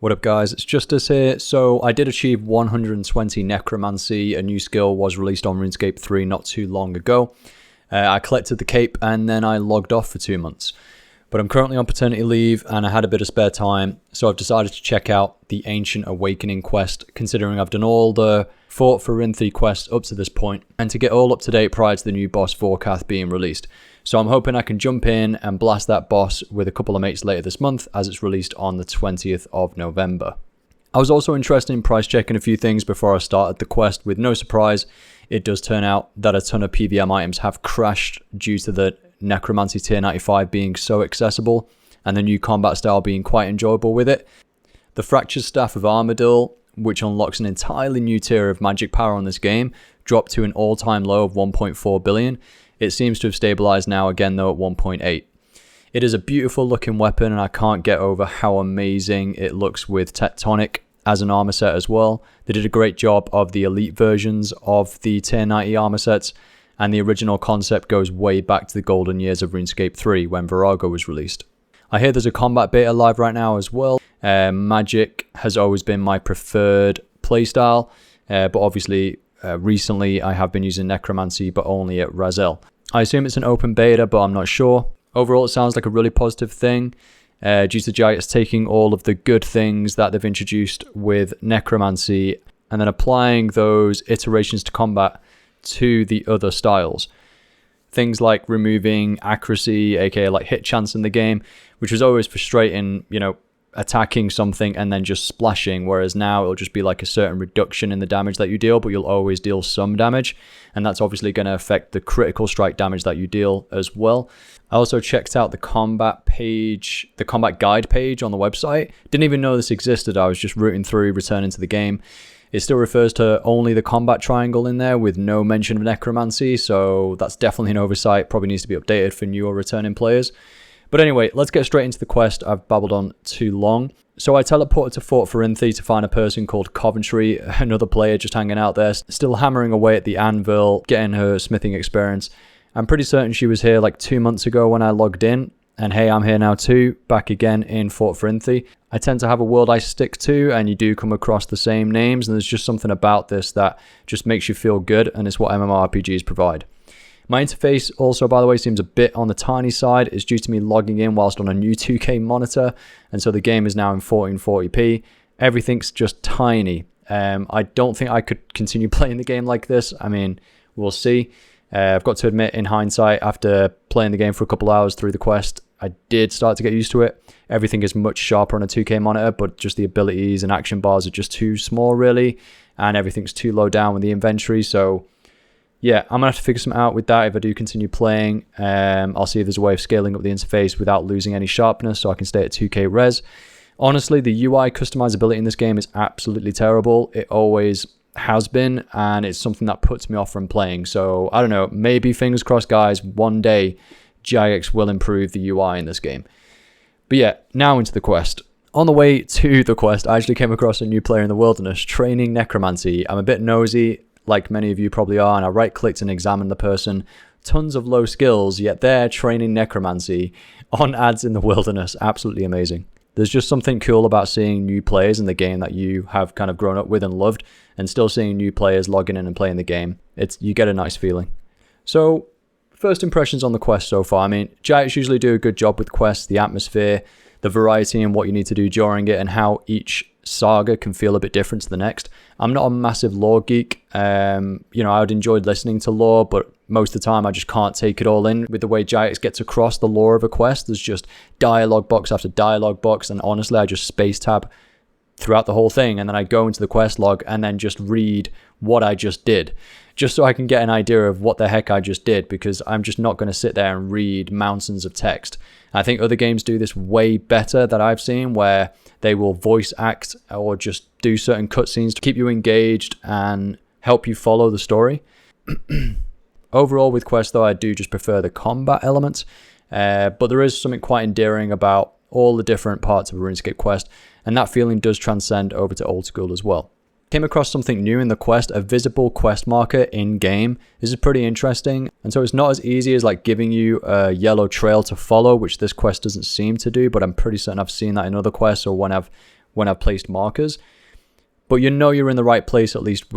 What up guys, it's Justice here. So I did achieve 120 Necromancy, a new skill was released on Runescape 3 not too long ago. I collected the cape and then I logged off for 2 months. But I'm currently on paternity leave and I had a bit of spare time, so I've decided to check out the Ancient Awakening quest, considering I've done all the forinthry quests up to this point, and to get all up to date prior to the new boss Vorkath being released. So I'm hoping I can jump in and blast that boss with a couple of mates later this month, as it's released on the 20th of November. I was also interested in price checking a few things before I started the quest. With no surprise, it does turn out that a ton of PVM items have crashed due to the Necromancy tier 95 being so accessible and the new combat style being quite enjoyable with it. The Fractured Staff of Armadil, which unlocks an entirely new tier of magic power on this game, dropped to an all-time low of 1.4 billion. It seems to have stabilized now again though at 1.8. It is a beautiful looking weapon and I can't get over how amazing it looks with Tectonic as an armor set as well. They did a great job of the elite versions of the tier 90 armor sets, and the original concept goes way back to the golden years of RuneScape 3 when Virago was released. I hear there's a combat beta live right now as well. Magic has always been my preferred playstyle, but obviously recently I have been using Necromancy, but only at Razel. I assume it's an open beta, but I'm not sure. Overall, it sounds like a really positive thing, due to Giants taking all of the good things that they've introduced with Necromancy and then applying those iterations to combat to the other styles. Things like removing accuracy, aka like hit chance in the game, which was always frustrating, you know, attacking something and then just splashing, whereas now it'll just be like a certain reduction in the damage that you deal, but you'll always deal some damage, and that's obviously going to affect the critical strike damage that you deal as well. I also checked out the combat page, the combat guide page on the website. Didn't even know this existed. I was just rooting through, returning to the game. It still refers to only the combat triangle in there with no mention of Necromancy, so that's definitely an oversight. Probably needs to be updated for newer returning players. But anyway, let's get straight into the quest. I've babbled on too long. So I teleported to forinthry to find a person called Coventry, another player just hanging out there, still hammering away at the anvil, getting her smithing experience. I'm pretty certain she was here like 2 months ago when I logged in. And hey, I'm here now too, back again in forinthry. I tend to have a world I stick to, and you do come across the same names, and there's just something about this that just makes you feel good, and it's what MMORPGs provide. My interface also, by the way, seems a bit on the tiny side. It's due to me logging in whilst on a new 2K monitor, and so the game is now in 1440p. Everything's just tiny. I don't think I could continue playing the game like this. I mean, we'll see. I've got to admit, in hindsight, after playing the game for a couple hours through the quest, I did start to get used to it. Everything is much sharper on a 2K monitor, but just the abilities and action bars are just too small, really, and everything's too low down with the inventory, so yeah, I'm going to have to figure something out with that if I do continue playing. I'll see if there's a way of scaling up the interface without losing any sharpness so I can stay at 2K res. Honestly, the UI customizability in this game is absolutely terrible. It always has been, and it's something that puts me off from playing. So, I don't know, maybe fingers crossed, guys, one day GIX will improve the UI in this game. But yeah, now into the quest. On the way to the quest, I actually came across a new player in the wilderness training Necromancy. I'm a bit nosy, like many of you probably are, and I right-clicked and examined the person. Tons of low skills, yet they're training Necromancy on ads in the wilderness. Absolutely amazing. There's just something cool about seeing new players in the game that you have kind of grown up with and loved, and still seeing new players logging in and playing the game. You get a nice feeling. So, first impressions on the quest so far. I mean, Giants usually do a good job with quests, the atmosphere, the variety and what you need to do during it, and how each saga can feel a bit different to the next. I'm not a massive lore geek. You know, I would enjoy listening to lore, but most of the time I just can't take it all in. With the way Giants gets across the lore of a quest, there's just dialogue box after dialogue box, and honestly, I just space tab throughout the whole thing, and then I go into the quest log and then just read what I just did, just so I can get an idea of what the heck I just did, because I'm just not going to sit there and read mountains of text. I think other games do this way better that I've seen, where they will voice act or just do certain cutscenes to keep you engaged and help you follow the story. Overall, with quests though, I do just prefer the combat elements, but there is something quite endearing about all the different parts of a RuneScape quest, and that feeling does transcend over to old school as well. Came across something new in the quest, a visible quest marker in game. This is pretty interesting, and so it's not as easy as like giving you a yellow trail to follow, which this quest doesn't seem to do, but I'm pretty certain I've seen that in other quests, or when I've when I've placed markers. But you know you're in the right place, at least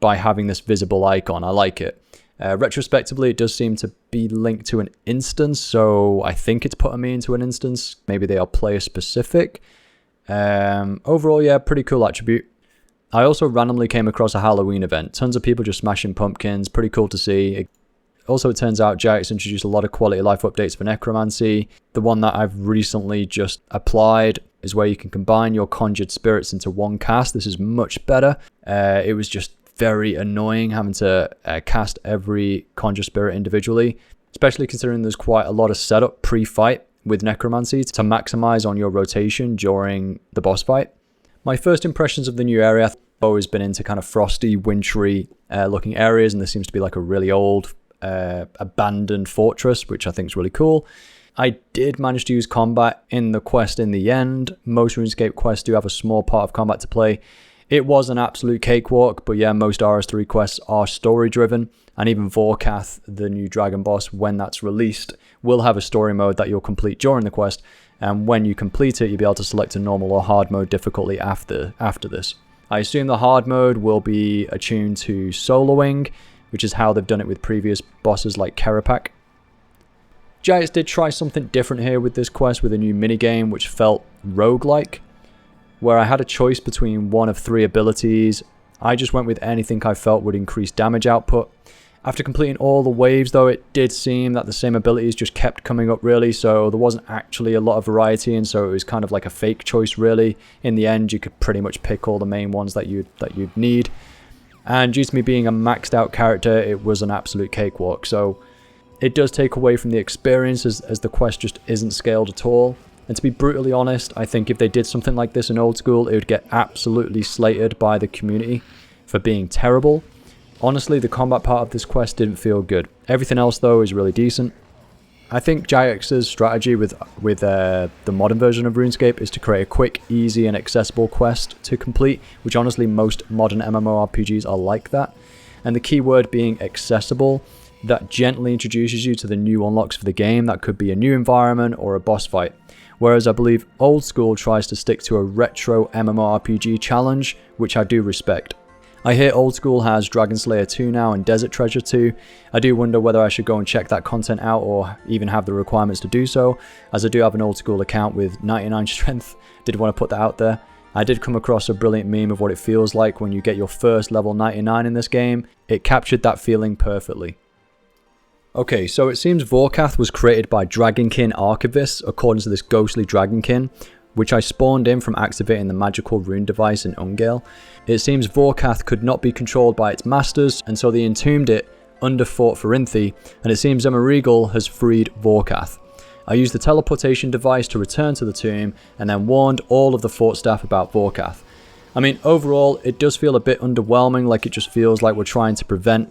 by having this visible icon. I like it. Retrospectively, it does seem to be linked to an instance, so I think it's putting me into an instance. Maybe they are player specific. Overall, yeah, pretty cool attribute. I also randomly came across a Halloween event. Tons of people just smashing pumpkins. Pretty cool to see. Also, it turns out Jagex introduced a lot of quality of life updates for Necromancy. The one that I've recently just applied is where you can combine your conjured spirits into one cast. This is much better. It was just very annoying having to cast every conjure spirit individually, especially considering there's quite a lot of setup pre-fight with Necromancy to maximize on your rotation during the boss fight. My first impressions of the new area, I've always been into kind of frosty, wintry looking areas, and this seems to be like a really old abandoned fortress, which I think is really cool. I did manage to use combat in the quest in the end. Most RuneScape quests do have a small part of combat to play. It was an absolute cakewalk, but yeah, most RS3 quests are story driven, and even Vorkath, the new dragon boss, when that's released, will have a story mode that you'll complete during the quest, and when you complete it, you'll be able to select a normal or hard mode difficulty after this. I assume the hard mode will be attuned to soloing, which is how they've done it with previous bosses like Kerapak. Jagex did try something different here with this quest with a new minigame which felt roguelike, where I had a choice between one of 3 abilities. I just went with anything I felt would increase damage output. After completing all the waves though, it did seem that the same abilities just kept coming up really, so there wasn't actually a lot of variety, and so it was kind of like a fake choice really. In the end, you could pretty much pick all the main ones that you'd need. And due to me being a maxed out character, it was an absolute cakewalk, so it does take away from the experience as the quest just isn't scaled at all. And to be brutally honest, I think if they did something like this in old school, it would get absolutely slated by the community for being terrible. Honestly, the combat part of this quest didn't feel good. Everything else though is really decent. I think Jagex's strategy with the modern version of RuneScape is to create a quick, easy and accessible quest to complete, which honestly most modern MMORPGs are like that. And the key word being accessible, that gently introduces you to the new unlocks for the game. That could be a new environment or a boss fight. Whereas I believe old school tries to stick to a retro MMORPG challenge, which I do respect. I hear old school has Dragon Slayer 2 now and Desert Treasure 2. I do wonder whether I should go and check that content out or even have the requirements to do so, as I do have an old school account with 99 strength. Did want to put that out there. I did come across a brilliant meme of what it feels like when you get your first level 99 in this game. It captured that feeling perfectly. Okay, so it seems Vorkath was created by Dragonkin archivists according to this ghostly Dragonkin, which I spawned in from activating the magical rune device in Ungale. It seems Vorkath could not be controlled by its masters, and so they entombed it under Fort Forinthry, and it seems Regal has freed Vorkath. I used the teleportation device to return to the tomb, and then warned all of the fort staff about Vorkath. I mean, overall, it does feel a bit underwhelming, like it just feels like we're trying to prevent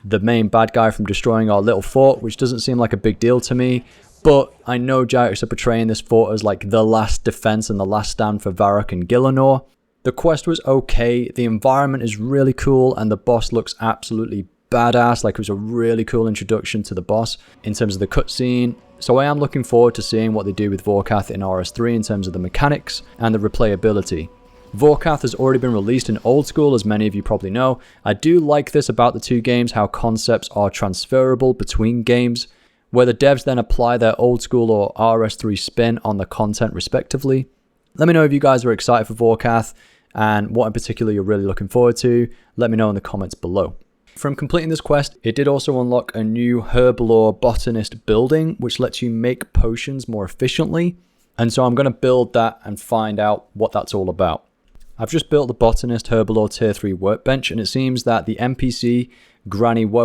the main bad guy from destroying our little fort, which doesn't seem like a big deal to me. But I know Jagex are portraying this fort as like the last defense and the last stand for Varrock and Gillinor. The quest was okay, the environment is really cool, and the boss looks absolutely badass. Like, it was a really cool introduction to the boss in terms of the cutscene. So I am looking forward to seeing what they do with Vorkath in RS3 in terms of the mechanics and the replayability. Vorkath has already been released in old school, as many of you probably know. I do like this about the two games, how concepts are transferable between games, where the devs then apply their old school or RS3 spin on the content respectively. Let me know if you guys are excited for Vorkath and what in particular you're really looking forward to. Let me know in the comments below. From completing this quest, it did also unlock a new Herbalore Botanist building, which lets you make potions more efficiently. And so I'm going to build that and find out what that's all about. I've just built the Botanist Herbalore Tier 3 workbench, and it seems that the NPC Rowan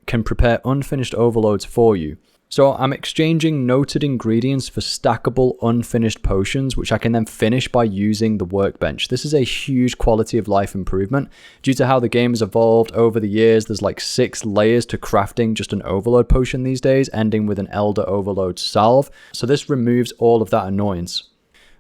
can prepare unfinished overloads for you. So I'm exchanging noted ingredients for stackable unfinished potions, which I can then finish by using the workbench. This is a huge quality of life improvement. Due to how the game has evolved over the years, there's like 6 layers to crafting just an overload potion these days, ending with an Elder Overload Salve. So this removes all of that annoyance.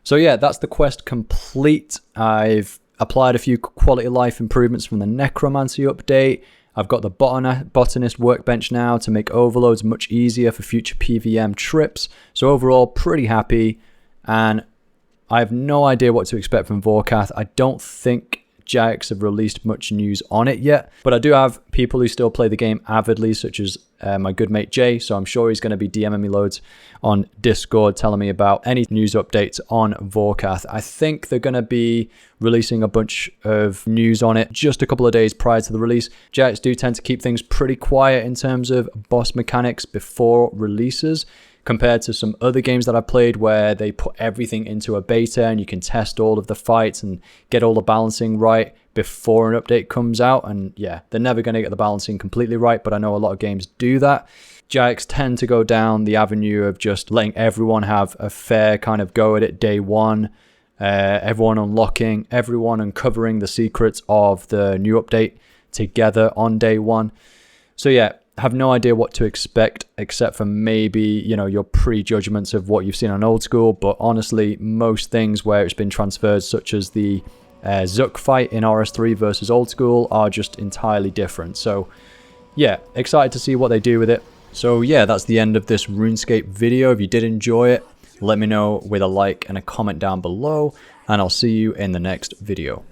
So yeah, that's the quest complete. I've applied a few quality of life improvements from the Necromancy update. I've got the botanist workbench now to make overloads much easier for future PVM trips. So overall, pretty happy, and I have no idea what to expect from Vorkath. I don't think Jagex have released much news on it yet, but I do have people who still play the game avidly, such as my good mate Jay, so I'm sure he's going to be DMing me loads on Discord telling me about any news updates on Vorkath. I think they're going to be releasing a bunch of news on it just a couple of days prior to the release. Jagex do tend to keep things pretty quiet in terms of boss mechanics before releases, compared to some other games that I've played where they put everything into a beta and you can test all of the fights and get all the balancing right before an update comes out. And yeah, they're never going to get the balancing completely right, but I know a lot of games do that. Jagex tend to go down the avenue of just letting everyone have a fair kind of go at it day one, everyone unlocking, everyone uncovering the secrets of the new update together on day one. So yeah, have no idea what to expect except for maybe, you know, your prejudgments of what you've seen on old school. But honestly, most things where it's been transferred, such as the Zook fight in RS3 versus old school, are just entirely different. So yeah, excited to see what they do with it. So yeah, that's the end of this RuneScape video. If you did enjoy it, let me know with a like and a comment down below, and I'll see you in the next video.